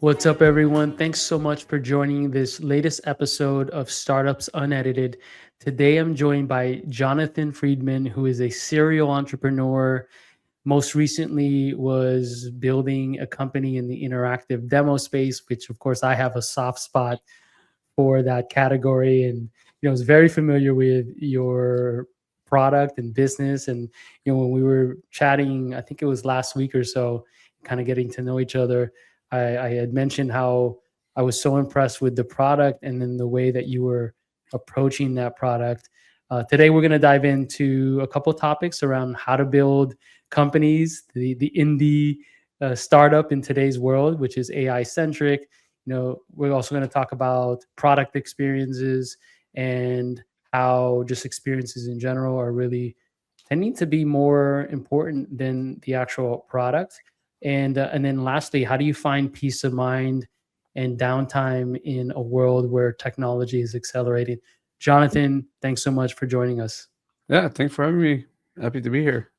What's up, everyone? Thanks so much for joining this latest episode of Startups Unedited. Today, I'm joined by Jonathan Friedman, who is a serial entrepreneur. Most recently, was building a company in the interactive demo space, which, of course, I have a soft spot for that category, and was very familiar with your product and business. And when we were chatting, I think it was last week or so, kind of getting to know each other, I had mentioned how I was so impressed with the product and then the way that you were approaching that product. Today we're going to dive into a couple topics around how to build companies, the indie startup in today's world, which is AI centric. We're also going to talk about product experiences and how just experiences in general are really tending to be more important than the actual product. And then lastly, how do you find peace of mind and downtime in a world where technology is accelerating? Jonathan, thanks so much for joining us. Yeah, thanks for having me. Happy to be here.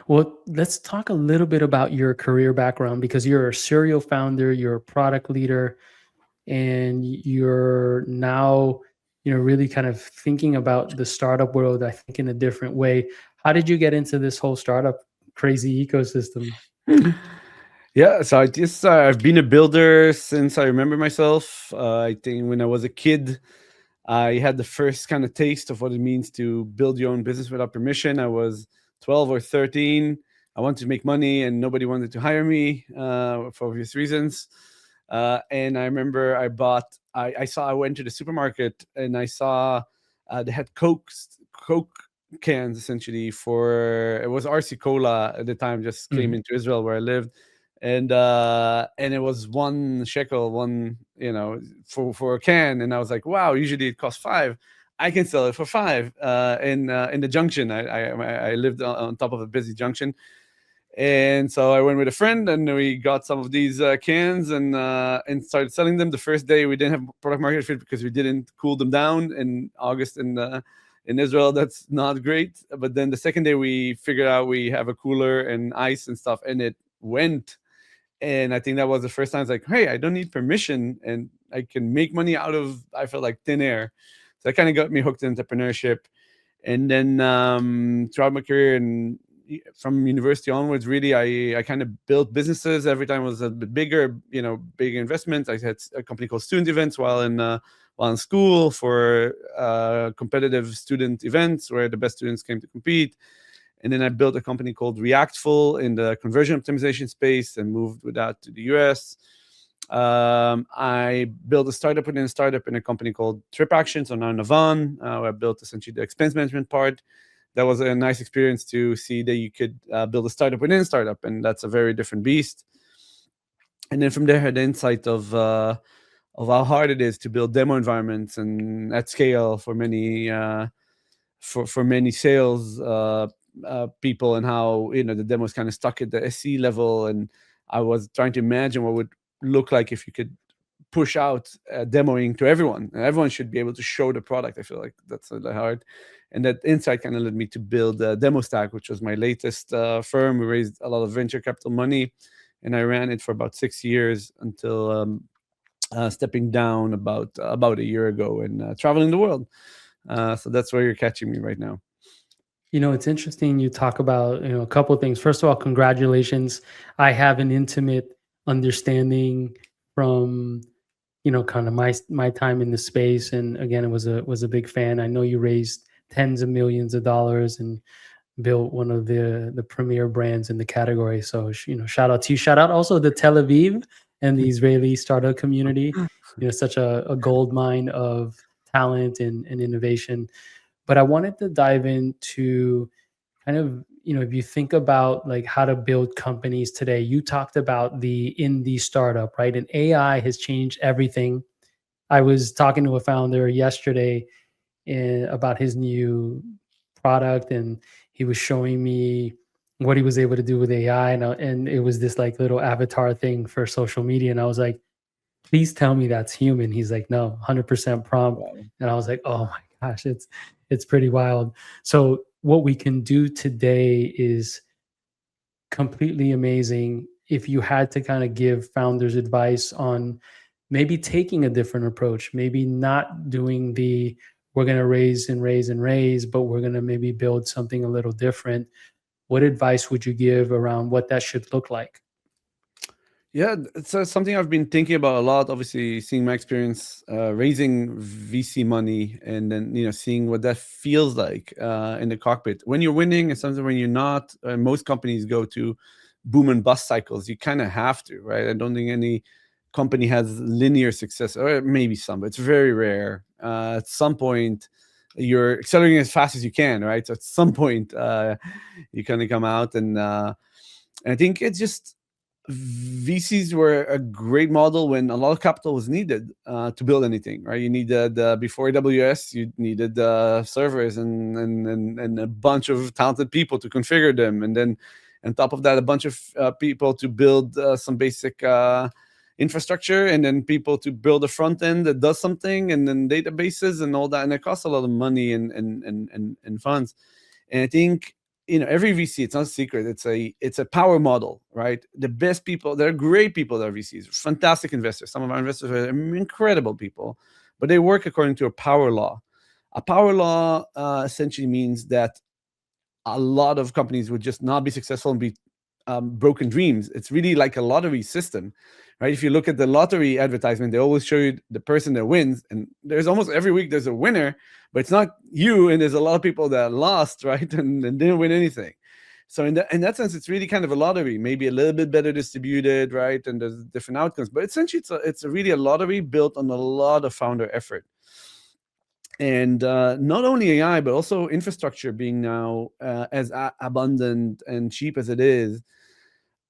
Well, let's talk a little bit about your career background because you're a serial founder, you're a product leader, and you're now really kind of thinking about the startup world, I think, in a different way. How did you get into this whole startup crazy ecosystem? Yeah, so I've been a builder since I remember myself. I think when I was a kid, I had the first kind of taste of what it means to build your own business without permission. I was 12 or 13. I wanted to make money, and nobody wanted to hire me for obvious reasons. And I remember I went to the supermarket and I saw they had Coke cans essentially for it was RC Cola at the time, just came Mhm. into Israel where I lived. And it was 1 shekel, for a can, and I was like, wow, usually it costs 5. I can sell it for 5 in the junction. I lived on top of a busy junction, and so I went with a friend, and we got some of these cans and started selling them. The first day we didn't have product market fit because we didn't cool them down in August in Israel. That's not great. But then the second day we figured out we have a cooler and ice and stuff, and it went. And I think that was the first time it's like, hey, I don't need permission, and I can make money out of, I felt like, thin air. So that kind of got me hooked in entrepreneurship. And then throughout my career and from university onwards, really, I kind of built businesses. Every time it was a bit bigger, big investments. I had a company called Student Events while in school for competitive student events where the best students came to compete. And then I built a company called Reactful in the conversion optimization space and moved with that to the US. I built a startup within a startup in a company called Trip Action, so now Navan. I built essentially the expense management part. That was a nice experience to see that you could build a startup within a startup, and that's a very different beast. And then from there, I had the insight of how hard it is to build demo environments and at scale for many for many sales people, and how the demo is kind of stuck at the SC level. And I was trying to imagine what would look like if you could push out demoing to everyone. And everyone should be able to show the product. I feel like that's really hard. And that insight kind of led me to build DemoStack, which was my latest firm. We raised a lot of venture capital money, and I ran it for about 6 years until stepping down about a year ago and traveling the world. So that's where you're catching me right now. It's interesting you talk about, a couple of things. First of all, congratulations. I have an intimate understanding from, kind of my time in the space. And again, it was a big fan. I know you raised tens of millions of dollars and built one of the premier brands in the category. So, shout out to you. Shout out also to Tel Aviv and the Israeli startup community. Such a gold mine of talent and innovation. But I wanted to dive into kind of, if you think about like how to build companies today. You talked about the indie startup, right? And AI has changed everything. I was talking to a founder yesterday about his new product, and he was showing me what he was able to do with AI, and it was this like little avatar thing for social media, and I was like, please tell me that's human. He's like, no, 100% prompt. Wow. And I was like, oh my gosh, it's pretty wild. So what we can do today is completely amazing. if you had to kind of give founders advice on maybe taking a different approach, maybe not doing the we're going to raise and raise and raise, but we're going to maybe build something a little different, what advice would you give around what that should look like? Yeah, it's something I've been thinking about a lot. Obviously, seeing my experience raising VC money, and then seeing what that feels like in the cockpit when you're winning, and sometimes when you're not. Most companies go to boom and bust cycles. You kind of have to, right? I don't think any company has linear success, or maybe some, but it's very rare. At some point, you're accelerating as fast as you can, right? So at some point, you kind of come out, and I think it's just VCs were a great model when a lot of capital was needed to build anything, right? You needed before AWS, you needed servers and a bunch of talented people to configure them, and then on top of that, a bunch of people to build some basic infrastructure, and then people to build a front end that does something, and then databases and all that, and it costs a lot of money and funds. And I think every VC, it's not a secret, it's a power model, right? The best people, they're great people that are VCs, fantastic investors. Some of our investors are incredible people, but they work according to a power law. A power law essentially means that a lot of companies would just not be successful and be broken dreams. It's really like a lottery system, right? If you look at the lottery advertisement, they always show you the person that wins, and there's almost every week there's a winner, but it's not you, and there's a lot of people that lost, right, and didn't win anything. So in that sense, it's really kind of a lottery, maybe a little bit better distributed, right, and there's different outcomes, but essentially it's really a lottery built on a lot of founder effort. And not only AI, but also infrastructure being now as abundant and cheap as it is,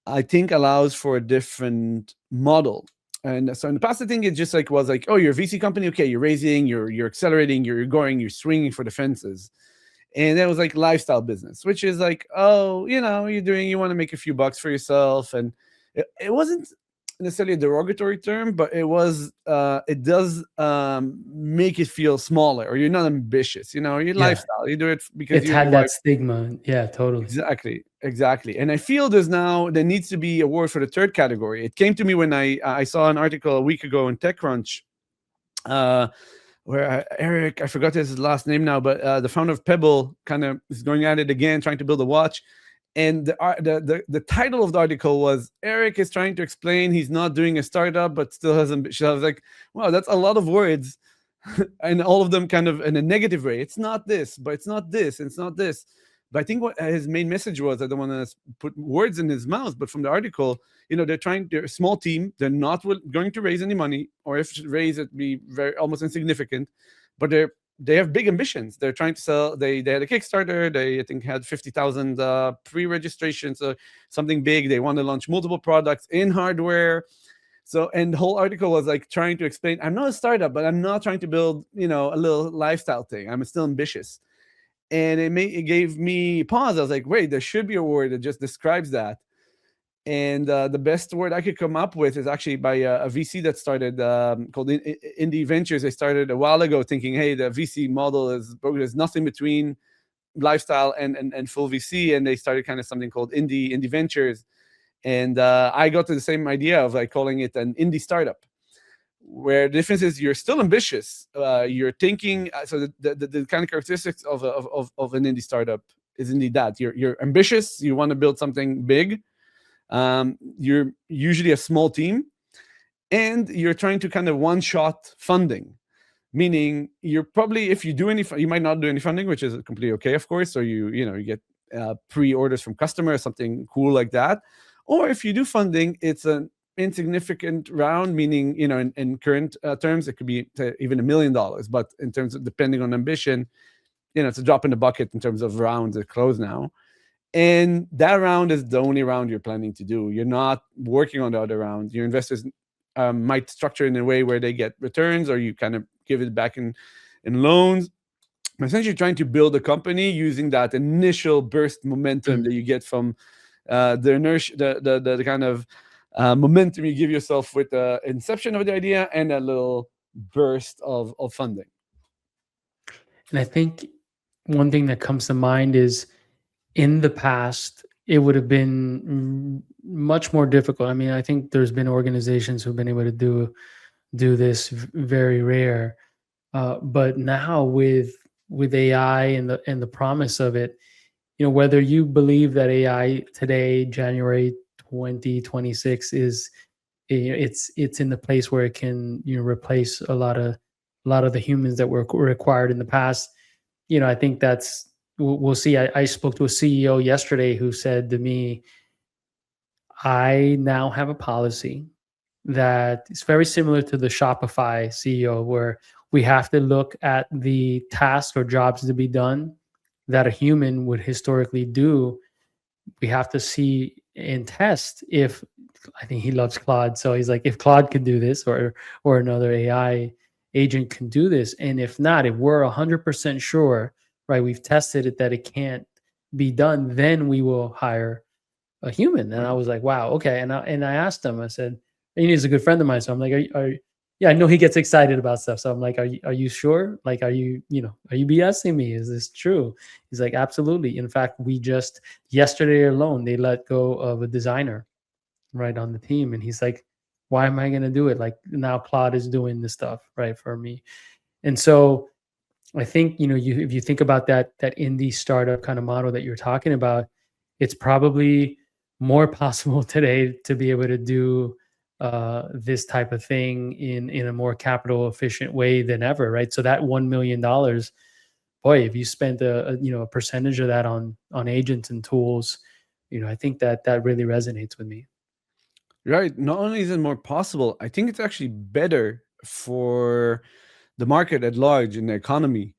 I think allows for a different model. And so in the past, I think it just was like, oh, you're a VC company, okay, you're raising, you're accelerating, you're going, you're swinging for the fences. And that was like lifestyle business, which is like, oh, you want to make a few bucks for yourself. And it wasn't necessarily a derogatory term, but it does make it feel smaller, or you're not ambitious, your lifestyle, you do it because It's you had that stigma. Yeah, totally. Exactly. And I feel there needs to be a word for the third category. It came to me when I saw an article a week ago in TechCrunch, where Eric, I forgot his last name now, but the founder of Pebble kind of is going at it again, trying to build a watch. And the title of the article was, Eric is trying to explain he's not doing a startup, but still has ambition. I was like, wow, that's a lot of words. And all of them kind of in a negative way. It's not this, but it's not this, and it's not this. But I think what his main message was, I don't want to put words in his mouth, but from the article, they're a small team. They're not going to raise any money, or if raise, it'd be almost insignificant, but they have big ambitions. They're trying to sell. They had a Kickstarter. They, I think, had 50,000 pre-registration, so something big. They want to launch multiple products in hardware. So, and the whole article was like trying to explain, I'm not a startup, but I'm not trying to build, a little lifestyle thing. I'm still ambitious. And it gave me pause. I was like, wait, there should be a word that just describes that. And the best word I could come up with is actually by a VC that started called Indie Ventures. They started a while ago thinking, hey, the VC model there's nothing between lifestyle and full VC. And they started kind of something called Indie Ventures. And I got to the same idea of like calling it an indie startup, where the difference is you're still ambitious. You're thinking, so the kind of characteristics of an indie startup is indeed that you're ambitious. You want to build something big. You're usually a small team, and you're trying to kind of one-shot funding, meaning you're probably, if you do you might not do any funding, which is completely okay, of course, or you get pre-orders from customers, something cool like that. Or if you do funding, it's an insignificant round, meaning in current terms, it could be even $1 million, but in terms of depending on ambition, it's a drop in the bucket in terms of rounds that close now. And that round is the only round you're planning to do. You're not working on the other rounds. Your investors might structure in a way where they get returns, or you kind of give it back in loans. I'm essentially trying to build a company using that initial burst momentum that you get from the inertia, the kind of momentum you give yourself with the inception of the idea, and a little burst of funding. And I think one thing that comes to mind is, in the past, it would have been much more difficult. I mean, I think there's been organizations who've been able to do this, very rare. But now with AI and the promise of it, whether you believe that AI today, January 2026, is, it's in the place where it can, replace a lot of the humans that were required in the past. I think that's, we'll see. I spoke to a CEO yesterday who said to me, I now have a policy that is very similar to the Shopify CEO, where we have to look at the tasks or jobs to be done that a human would historically do. We have to see and test if, I think he loves Claude. So he's like, if Claude can do this, or another AI agent can do this. And if not, if we're 100% sure, right, we've tested it that it can't be done, then we will hire a human. And I was like, wow, okay. And I asked him, I said, and he's a good friend of mine. So I'm like, yeah, I know he gets excited about stuff. So I'm like, are you sure? Like, are you BSing me? Is this true? He's like, absolutely. In fact, we just, yesterday alone, they let go of a designer right on the team. And he's like, why am I going to do it? Like, now Claude is doing this stuff right for me. And so I think, if you think about that indie startup kind of model that you're talking about, it's probably more possible today to be able to do this type of thing in a more capital efficient way than ever, right? So that $1 million, boy, if you spent a percentage of that on agents and tools, I think that really resonates with me. Right. Not only is it more possible, I think it's actually better for the market at large in the economy.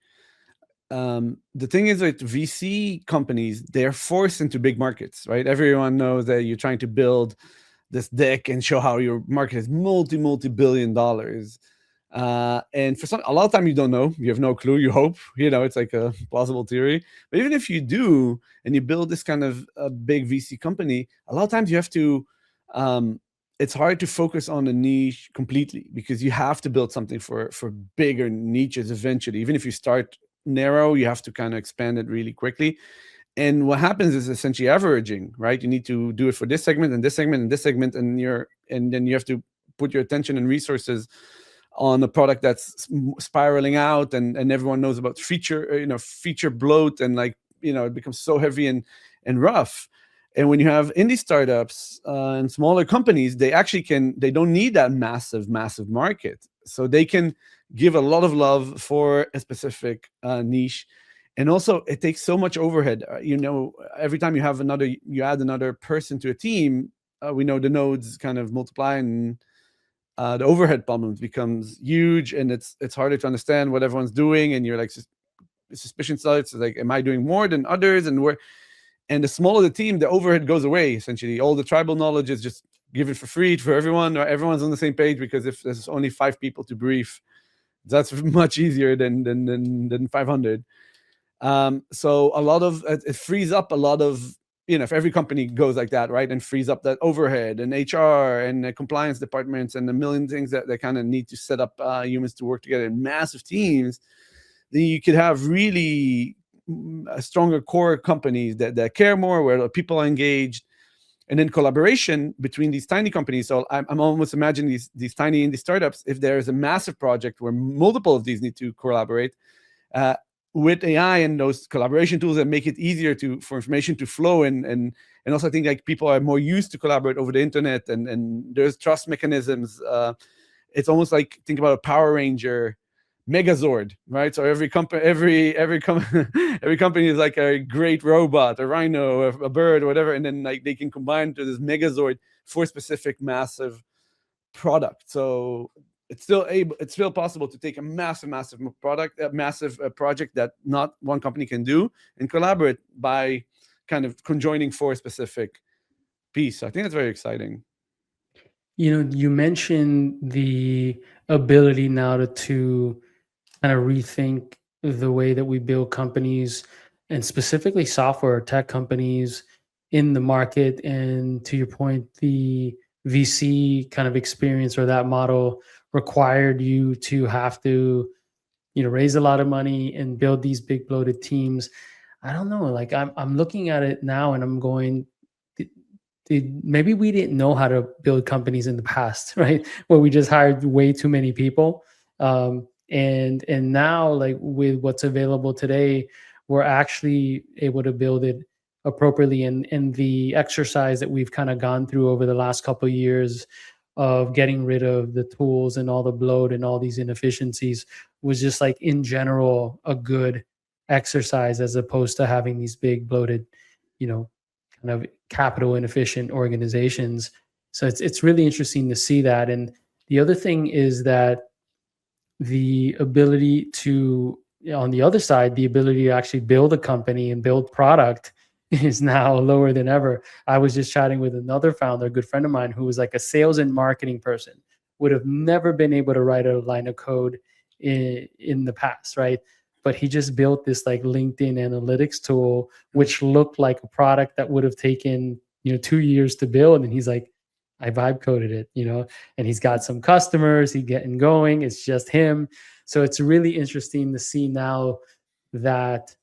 The thing is with VC companies, they're forced into big markets, right? Everyone knows that you're trying to build this deck and show how your market is multi-billion dollars. And for a lot of time you don't know, you have no clue, you hope, it's like a plausible theory. But even if you do, and you build this kind of a big VC company, a lot of times you have to, it's hard to focus on a niche completely, because you have to build something for bigger niches eventually. Even if you start narrow, you have to kind of expand it really quickly. And what happens is essentially averaging, right? You need to do it for this segment and this segment and this segment, and then you have to put your attention and resources on a product that's spiraling out, and everyone knows about feature bloat, and it becomes so heavy and rough. And when you have indie startups and smaller companies, they don't need that massive market, so they can give a lot of love for a specific niche. And also, it takes so much overhead. Every time you add another person to a team, we know the nodes kind of multiply, and the overhead problems becomes huge, and it's harder to understand what everyone's doing, and you're like, suspicion starts. Like, am I doing more than others? And the smaller the team, the overhead goes away. Essentially, all the tribal knowledge is just given for free for everyone, or everyone's on the same page, because if there's only 5 people to brief, that's much easier than 500. So a lot of it frees up a lot of, if every company goes like that, right, and frees up that overhead and HR and compliance departments and a million things that they kind of need to set up humans to work together in massive teams, then you could have really stronger core companies that care more, where people are engaged, and then collaboration between these tiny companies. So I'm almost imagining these tiny indie startups, if there is a massive project where multiple of these need to collaborate, with AI and those collaboration tools that make it easier for information to flow, and also I think like people are more used to collaborate over the internet, and there's trust mechanisms. It's almost like, think about a Power Ranger Megazord, right? So every company is like a great robot, a rhino, a bird, or whatever, and then like they can combine to this Megazord for a specific massive product. So it's still possible to take a massive project that not one company can do, and collaborate by kind of conjoining for a specific piece. I think that's very exciting. You mentioned the ability now to kind of rethink the way that we build companies, and specifically software tech companies in the market. And to your point, the VC kind of experience or that model required you to have to, raise a lot of money and build these big bloated teams. I don't know, like I'm looking at it now and I'm going, maybe we didn't know how to build companies in the past, right? Where we just hired way too many people. And now, like with what's available today, we're actually able to build it appropriately. And the exercise that we've kind of gone through over the last couple of years of getting rid of the tools and all the bloat and all these inefficiencies was just like in general a good exercise, as opposed to having these big bloated, you know, kind of capital inefficient organizations. So it's really interesting to see that. And the other thing is that the ability to, on the other side, the ability to actually build a company and build product is now lower than ever. I was just chatting with another founder, a good friend of mine, who was like a sales and marketing person, would have never been able to write a line of code in the past, right? But he just built this like LinkedIn analytics tool, which looked like a product that would have taken, 2 years to build. And he's like, I vibe coded it, and he's got some customers, he's getting going. It's just him. So it's really interesting to see now that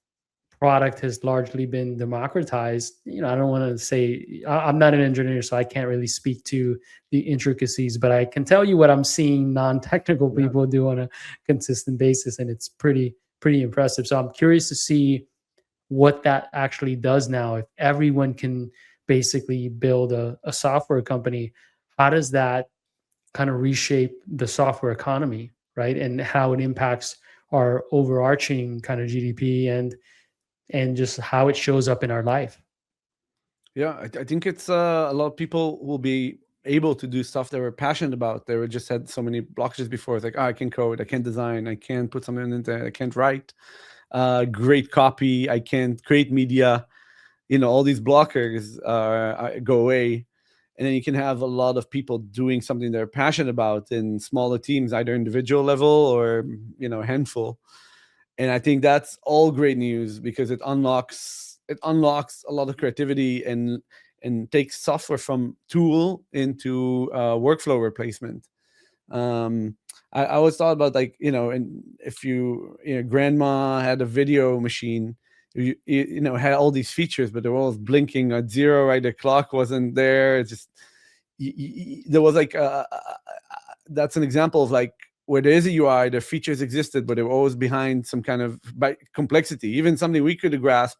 product has largely been democratized. I don't want to say, I'm not an engineer, so I can't really speak to the intricacies, but I can tell you what I'm seeing non-technical Yeah. people do on a consistent basis, and it's pretty impressive. So I'm curious to see what that actually does now. If everyone can basically build a software company, how does that kind of reshape the software economy, right? And how it impacts our overarching kind of GDP and just how it shows up in our life. Yeah, I think it's a lot of people will be able to do stuff they were passionate about. They were just had so many blockages before. It's like, oh, I can code, I can't design, I can't put something in there, I can't write great copy, I can't create media. All these blockers go away, and then you can have a lot of people doing something they're passionate about in smaller teams, either individual level or a handful. And I think that's all great news, because it unlocks a lot of creativity and takes software from tool into workflow replacement. I always thought about, like, and if grandma had a video machine, had all these features, but they were all blinking at zero, right? The clock wasn't there. It's just there was like that's an example of like where there is a UI, the features existed, but they were always behind some kind of complexity, even something we could grasp.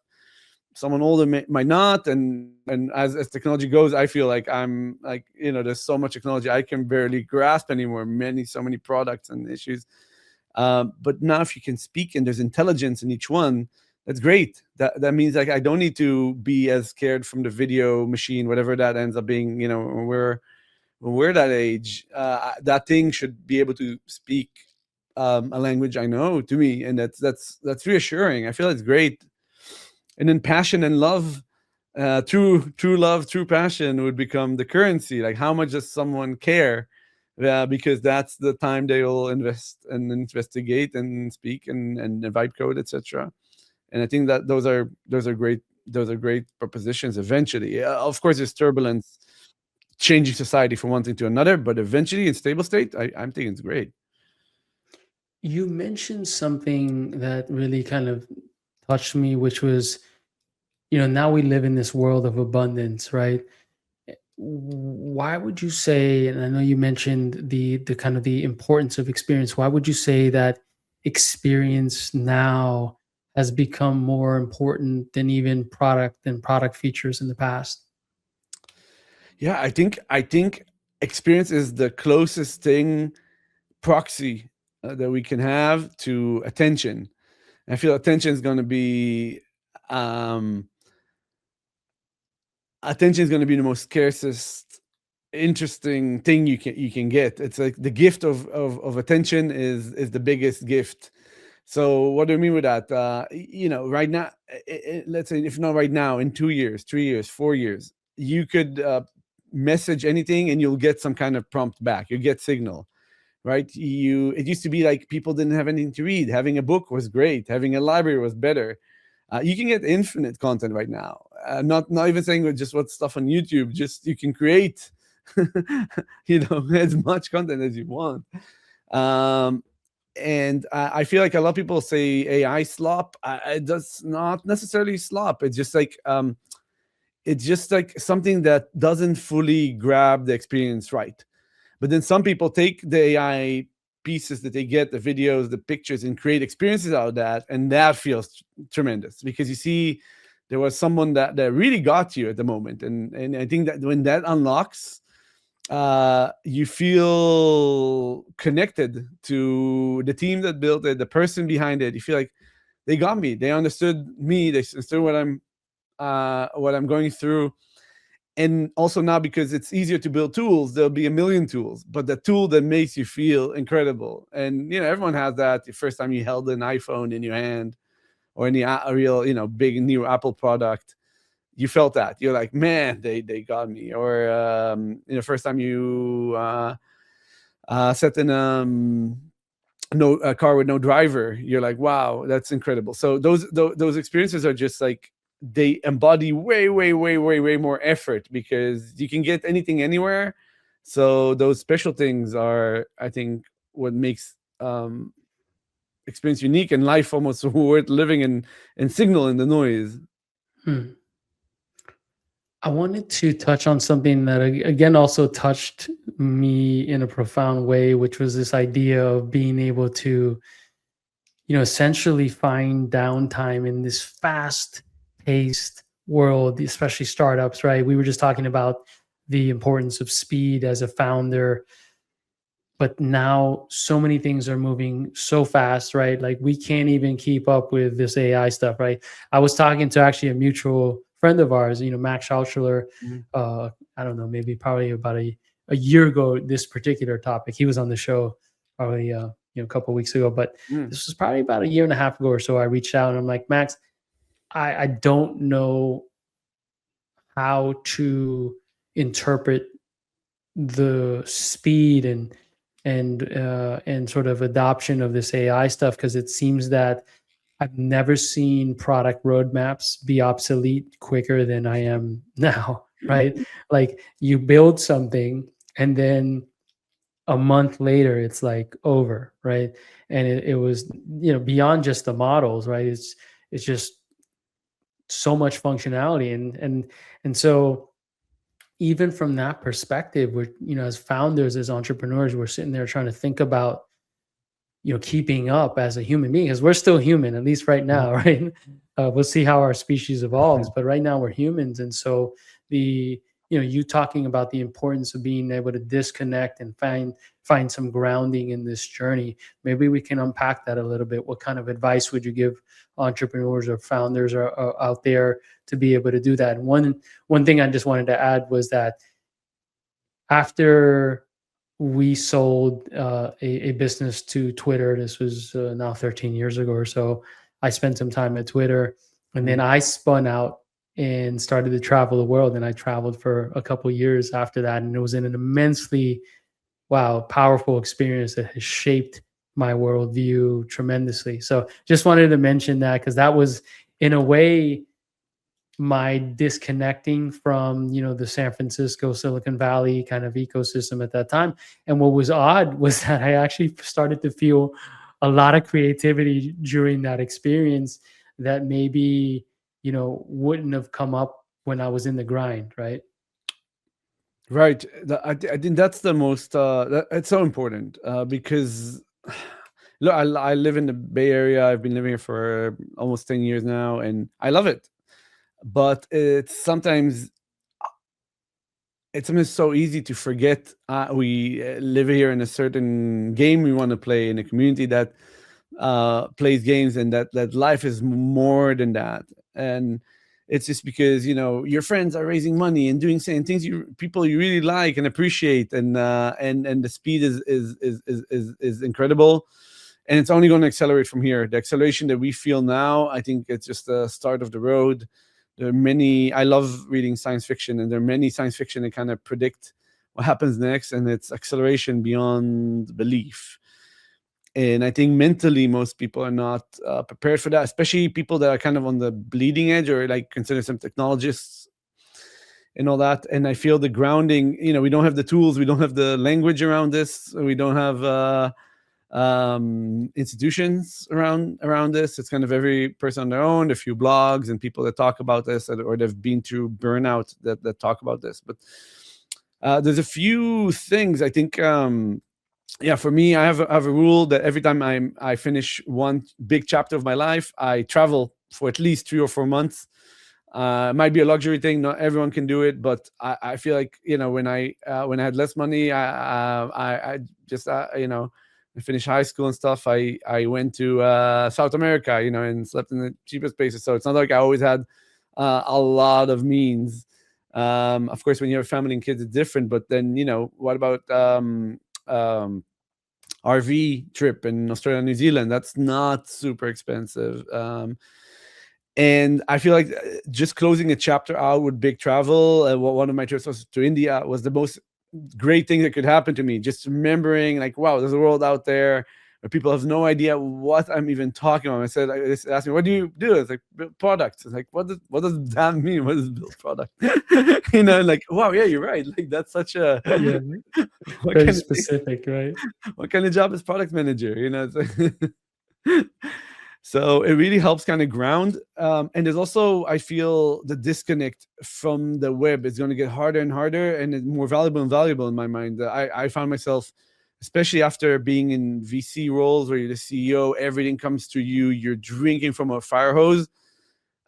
Someone older might not, and as technology goes, I feel like I'm like, there's so much technology I can barely grasp anymore, so many products and issues. But now if you can speak and there's intelligence in each one, that's great. That means like I don't need to be as scared from the video machine, whatever that ends up being. When we're that age, that thing should be able to speak a language I know to me, and that's reassuring. I feel it's great. And then passion and love, true love, true passion would become the currency. Like, how much does someone care? Because that's the time they will invest and investigate and speak and vibe code, etc. And I think that those are great propositions. Eventually, of course, there's turbulence, changing society from one thing to another, but eventually, in stable state, I'm thinking it's great. You mentioned something that really kind of touched me, which was, now we live in this world of abundance, right? Why would you say, and I know you mentioned the kind of the importance of experience, why would you say that experience now has become more important than even product features in the past? Yeah, I think experience is the closest thing proxy that we can have to attention. I feel attention is going to be um, the most scarcest, interesting thing you can get. It's like the gift of attention is the biggest gift. So what do I mean with that? Right now, let's say if not right now, in 2 years, 3 years, 4 years, you could message anything and you'll get some kind of prompt back. You get signal, right? It used to be like people didn't have anything to read. Having a book was great. Having a library was better. You can get infinite content right now. Not even saying with just what stuff on YouTube. Just you can create, as much content as you want. And I feel like a lot of people say AI slop. It does not necessarily slop. It's just like it's just like something that doesn't fully grab the experience right. But then some people take the AI pieces that they get, the videos, the pictures, and create experiences out of that, and that feels tremendous because you see there was someone that really got you at the moment, and I think that when that unlocks, you feel connected to the team that built it, the person behind it. You feel like they got me, they understood me, they understood what I'm going through. And also now, because it's easier to build tools, there'll be a million tools, but the tool that makes you feel incredible. And everyone has that. The first time you held an iPhone in your hand, or any a real big new Apple product, you felt that. You're like, man, they got me. Or first time you set in a car with no driver, you're like, wow, that's incredible. So those experiences are just like, they embody way more effort, because you can get anything anywhere. So those special things are, I think, what makes experience unique, and life almost worth living in, and signal in the noise. I wanted to touch on something that again also touched me in a profound way, which was this idea of being able to, essentially find downtime in this fast-paced world, especially startups, right? We were just talking about the importance of speed as a founder, but now so many things are moving so fast, right? Like we can't even keep up with this AI stuff, right? I was talking to actually a mutual friend of ours, Max Schauschler, I don't know, maybe probably about a year ago, this particular topic. He was on the show probably a couple of weeks ago, but this was probably about a year and a half ago or so. I reached out and I'm like, Max, I don't know how to interpret the speed and sort of adoption of this AI stuff, because it seems that I've never seen product roadmaps be obsolete quicker than I am now, right? Like you build something and then a month later it's like over, right? And it was, beyond just the models, right? It's just so much functionality. And so even from that perspective, we're, as founders, as entrepreneurs, we're sitting there trying to think about, keeping up as a human being, because we're still human, at least right now, right? We'll see how our species evolves, but right now we're humans. And so you talking about the importance of being able to disconnect and find some grounding in this journey. Maybe we can unpack that a little bit. What kind of advice would you give entrepreneurs or founders are out there to be able to do that? And one thing I just wanted to add was that after we sold a business to Twitter, this was now 13 years ago or so, I spent some time at Twitter, and then I spun out and started to travel the world. And I traveled for a couple of years after that. And it was an immensely, powerful experience that has shaped my worldview tremendously. So just wanted to mention that, because that was, in a way, my disconnecting from, the San Francisco, Silicon Valley kind of ecosystem at that time. And what was odd was that I actually started to feel a lot of creativity during that experience that maybe, wouldn't have come up when I was in the grind, right? Right. I think that's the most, it's so important, because look, I live in the Bay Area. I've been living here for almost 10 years now, and I love it. But it's sometimes so easy to forget we live here in a certain game we want to play, in a community that plays games, and that life is more than that. And it's just because your friends are raising money and doing things people you really like and appreciate, and the speed is incredible, and it's only going to accelerate from here. The acceleration that we feel now, I think it's just the start of the road. There are many. I love reading science fiction, and there are many science fiction that kind of predict what happens next, and it's acceleration beyond belief. And I think mentally, most people are not prepared for that, especially people that are kind of on the bleeding edge, or like consider some technologists and all that. And I feel the grounding, we don't have the tools, we don't have the language around this, we don't have institutions around this. It's kind of every person on their own, a few blogs and people that talk about this, or they've been through burnout that talk about this. But there's a few things I think. Yeah, for me, I have a rule that every time I finish one big chapter of my life, I travel for at least 3 or 4 months. It might be a luxury thing; not everyone can do it. But I feel like, when I had less money, I just I finished high school and stuff. I went to South America, and slept in the cheapest places. So it's not like I always had a lot of means. Of course, when you have family and kids, it's different. But then, what about RV trip in Australia and New Zealand? That's not super expensive. And I feel like just closing a chapter out with big travel. One of my trips was to India, was the most great thing that could happen to me. Just remembering, like, wow, there's a world out there where people have no idea what I'm even talking about. They asked me, what do you do? It's like, build products. It's like, what does that mean? What is build product? Like, wow, yeah, you're right. Like, that's such a very specific, right? What kind of job is product manager? It's like so it really helps kind of ground. And there's also, I feel, the disconnect from the web is going to get harder and harder, and it's more valuable and valuable in my mind. I found myself, especially after being in VC roles where you're the CEO, everything comes to you, you're drinking from a fire hose.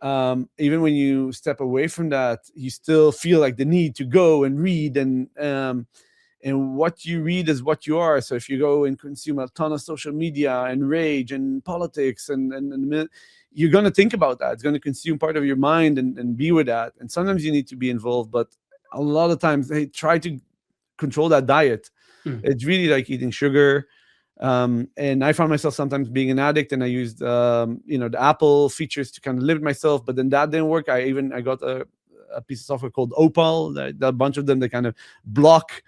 Even when you step away from that, you still feel like the need to go and read, and what you read is what you are. So if you go and consume a ton of social media and rage and politics, and you're going to think about that. It's going to consume part of your mind and be with that. And sometimes you need to be involved, but a lot of times they try to control that diet. It's really like eating sugar. And I found myself sometimes being an addict, and I used, the Apple features to kind of limit myself, but then that didn't work. I got a piece of software called Opal, a bunch of them that kind of block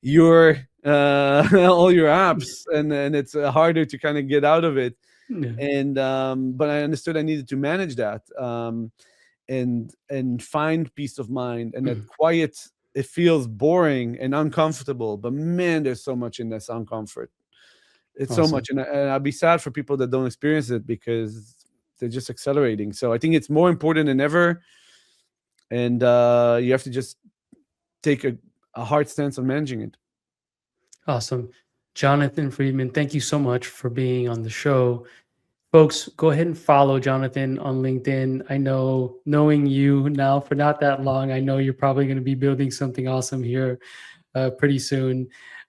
your all your apps, and it's harder to kind of get out of it. And but I understood I needed to manage that, and find peace of mind, and that quiet. It feels boring and uncomfortable, but man, there's so much in this uncomfort. It's Awesome. so much, and I'd be sad for people that don't experience it because they're just accelerating. So I think it's more important than ever, and you have to just take a hard stance on managing it. Awesome. Jonathan Friedman, thank you so much for being on the show. Folks, go ahead and follow Jonathan on LinkedIn. I know, knowing you now for not that long, I know you're probably going to be building something awesome here pretty soon.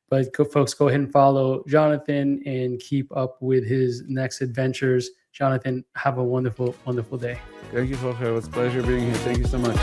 But folks, go ahead and follow Jonathan and keep up with his next adventures. Jonathan, have a wonderful, wonderful day. Thank you, Jorge. It was a pleasure being here. Thank you so much.